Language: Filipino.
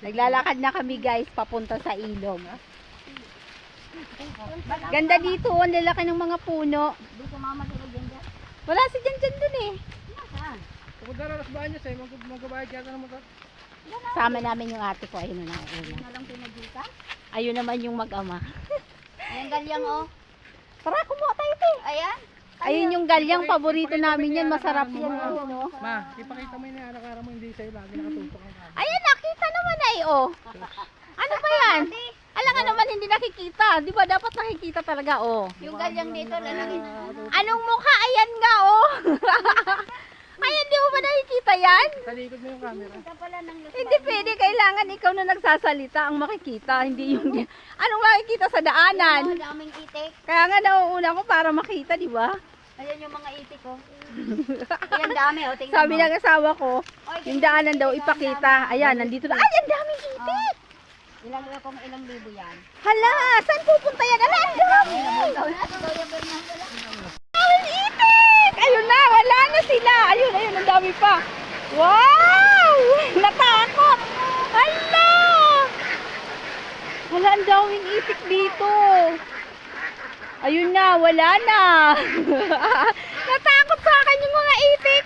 Naglalakad na kami guys, papunta sa ilog. Ganda dito, ang lalaki ng mga puno. Dito mama sila dyan dyan. Wala si Jan dun eh. Nasaan? Kung dararas ba niya sa'yo, magbabayad yata ng motor. Sama namin yung ate ko, ayun na Hindi una. na lang pinagita. Ayun naman yung mag-ama. Ayan galyang oh. Tara, kumuha tayo ito. Ayan. Ayun yung galyang, paborito namin yan, masarap yan. Ayun, oh. Ma, ipakita mo yun yung anak-ara mo, hindi sa'yo lagi nakatutok ang camera. Ayan, nakita naman ay oh. Ano ba yan? Alam nga naman hindi nakikita. Di ba dapat nakikita talaga oh. Yung galyang dito lalaki. Anong mukha? Ayan nga oh. Ayan, di mo ba nakikita yan? Talikod mo yung camera. Ito pala ng Hindi pwede, kailangan ikaw na nagsasalita ang makikita, hindi yung anong makikita sa daanan. Ang daming itik. Kaya nga nauuna ko para makita, di ba? Ayan yung mga itik ko. Ayan dami oh. Tingnan Sabi mo. ng asawa ko, Oy, yung daanan daw ipakita. Ayan, nandito na. Ay, ang daming itik! Ilang libo yan. Hala, saan pupunta yan? Ala, ang dami! Ang itik! Ayun na, wala na sila. Ayun, ayun, ang dami pa. Wow! Natakot! Hala! Wala, ang daming itik dito. Ayun na, wala na. Natakot sa akin yung mga itik.